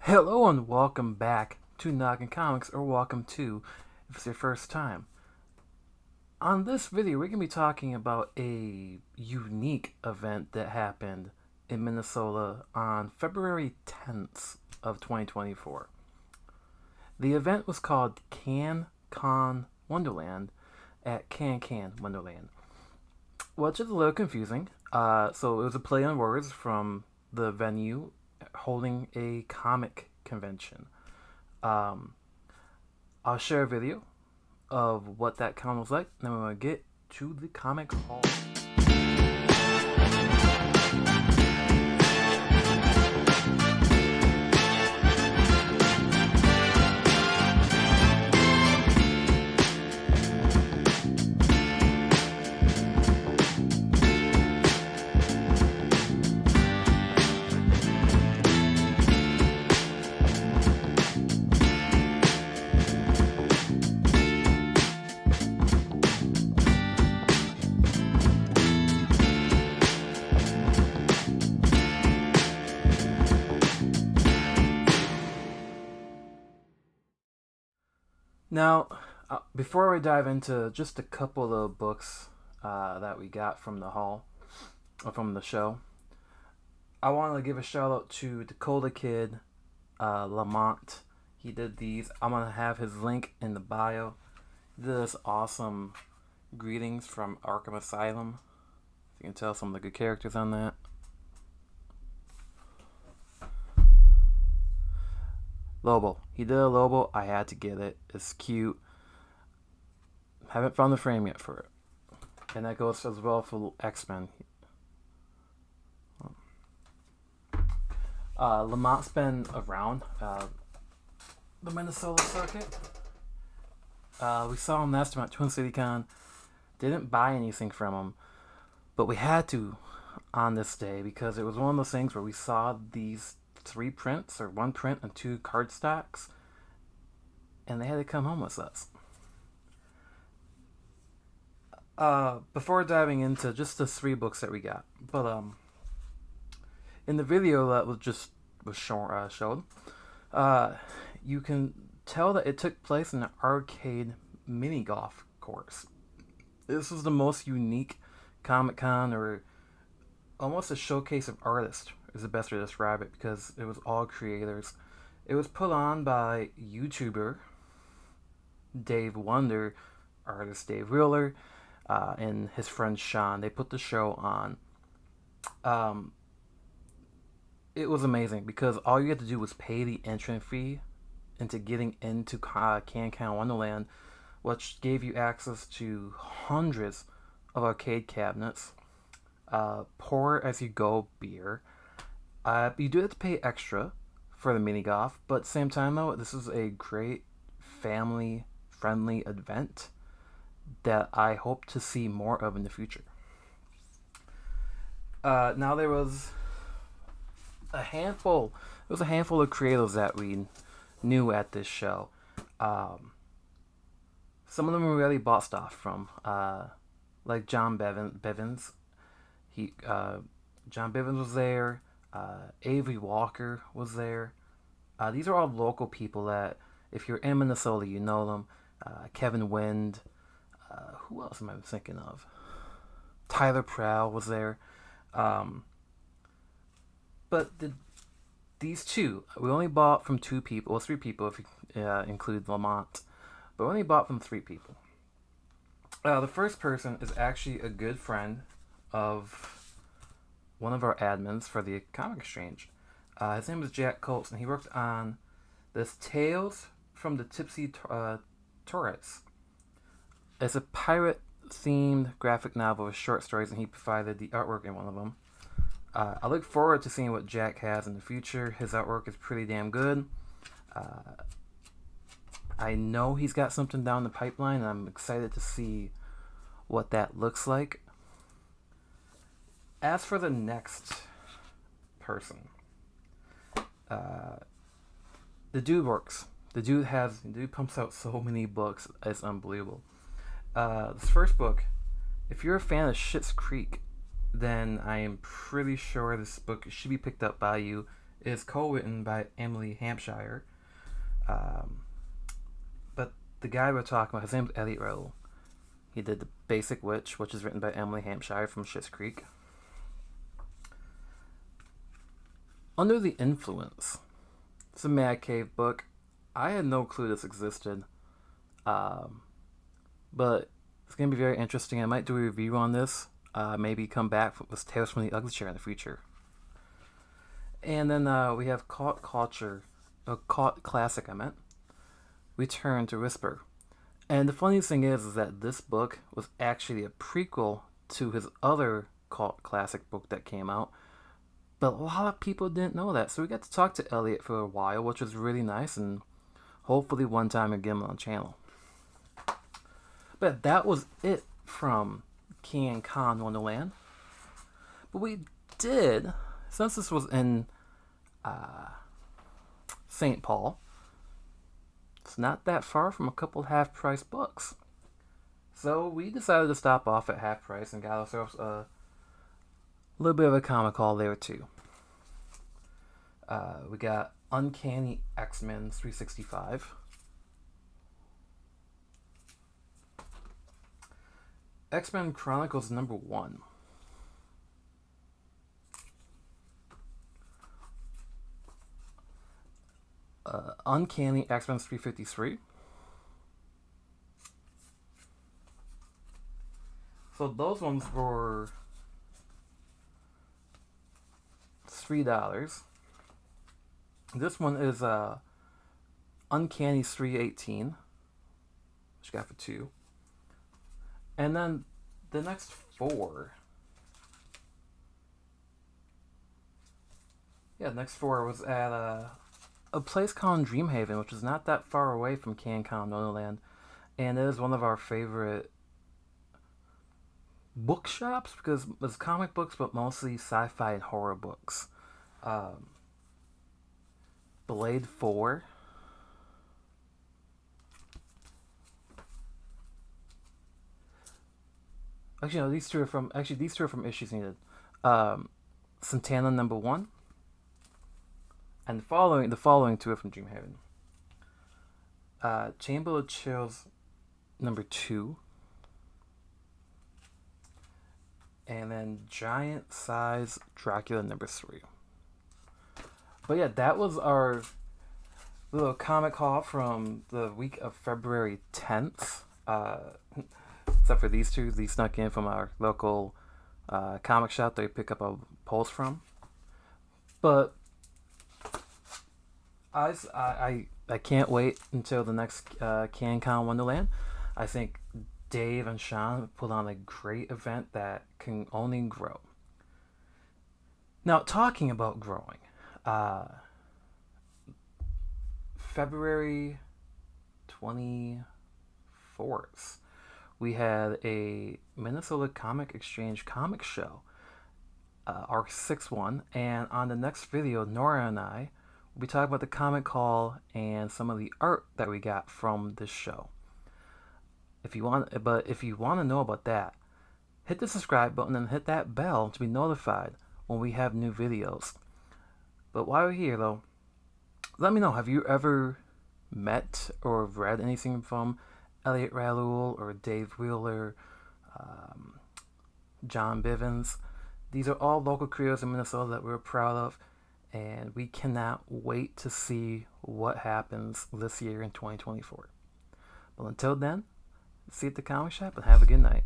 Hello and welcome back to Noggin Comics, or welcome to if it's your first time. On this video, we're going to be talking about a unique event that happened in Minnesota on February 10th of 2024. The event was called Can Con Wonderland at Can Wonderland, which is a little confusing. So it was a play on words from the venue holding a comic convention. Um, I'll share a video of what that con was like, and then we're going to get to the comic hall. Now, before we dive into just a couple of books that we got from the hall, or from the show, I want to give a shout out to Dakota Kid Lamont. He did these. I'm going to have his link in the bio. He did this awesome greetings from Arkham Asylum. You can tell some of the good characters on that. Lobo. He did a Lobo. I had to get it. It's cute. Haven't found the frame yet for it. And that goes as well for X-Men. Lamont's been around the Minnesota circuit. We saw him last time at Twin City Con. Didn't buy anything from him, but we had to on this day because it was one of those things where we saw these 3 prints, or 1 print and 2 card stocks, and they had to come home with us. Before diving into just the 3 books that we got, but in the video that was showed, you can tell that it took place in an arcade mini golf course. This was the most unique Comic Con, or almost a showcase of artists is the best way to describe it, because it was all creators. It was put on by YouTuber Dave Wonder, artist Dave Wheeler, and his friend Sean. They put the show on. It was amazing because all you had to do was pay the entrance fee into getting into Can Con Wonderland, which gave you access to hundreds of arcade cabinets, pour as you go beer. You do have to pay extra for the mini golf, but at the same time though, this is a great family friendly event that I hope to see more of in the future. Now there was a handful of creators that we knew at this show. Some of them we really bought stuff from, like John Bivens. John Bivens was there. Avery Walker was there. These are all local people that, if you're in Minnesota, you know them. Kevin Wind. Who else am I thinking of? Tyler Prowl was there. But these 2, we only bought from 2 people. Well, 3 people if you include Lamont. But we only bought from 3 people. The first person is actually a good friend of one of our admins for the Comic Exchange. His name is Jack Coates, and he worked on this Tales from the Tipsy Tourettes. It's a pirate-themed graphic novel with short stories, and he provided the artwork in one of them. I look forward to seeing what Jack has in the future. His artwork is pretty damn good. I know he's got something down the pipeline, and I'm excited to see what that looks like. As for the next person, the dude works. The dude pumps out so many books, it's unbelievable. This first book, if you're a fan of Schitt's Creek, then I am pretty sure this book should be picked up by you is co-written by Emily Hampshire. Um, but the guy we're talking about, his name's Elliot Rowe. He did The Basic Witch, which is written by Emily Hampshire from Schitt's Creek. Under the Influence. It's a Mad Cave book. I had no clue this existed. But it's going to be very interesting. I might do a review on this. Maybe come back with Tales from the Ugly Chair in the future. And then we have Cult Classic, Return to Whisper. And the funniest thing is that this book was actually a prequel to his other cult classic book that came out. But a lot of people didn't know that. So we got to talk to Elliot for a while, which was really nice. And hopefully one time we'll get him on the channel. But that was it from Can Con Wonderland. But we did, since this was in St. Paul, it's not that far from a couple half-price books. So we decided to stop off at half price and got ourselves a little bit of a comic haul there too. We got Uncanny X-Men 365. X-Men Chronicles #1. Uncanny X-Men 353. So those ones were $3. This one is Uncanny 318, which I got for $2. And then the next 4. Yeah, the next 4 was at a place called Dreamhaven, which is not that far away from Can Con Wonderland. And it is one of our favorite bookshops because it's comic books, but mostly sci-fi and horror books. Blade 4. Actually, no, these two are from Issues Needed. Santana #1. And the following 2 are from Dreamhaven. Chamber of Chills #2. And then Giant Size Dracula #3. But yeah, that was our little comic haul from the week of February 10th. Except for these 2, these snuck in from our local comic shop that we pick up our poles from. But I can't wait until the next Can Con Wonderland. I think Dave and Sean put on a great event that can only grow. Now, talking about growing, February 24th, we had a Minnesota Comic Exchange comic show, our 6th one, and on the next video, Nora and I will be talking about the comic haul and some of the art that we got from this show. If you want to know about that, hit the subscribe button and hit that bell to be notified when we have new videos. But while we're here, though, let me know, have you ever met or read anything from Elliot Raoul or Dave Wheeler, John Bivens? These are all local creators in Minnesota that we're proud of, and we cannot wait to see what happens this year in 2024. But until then, see you at the comic shop and have a good night.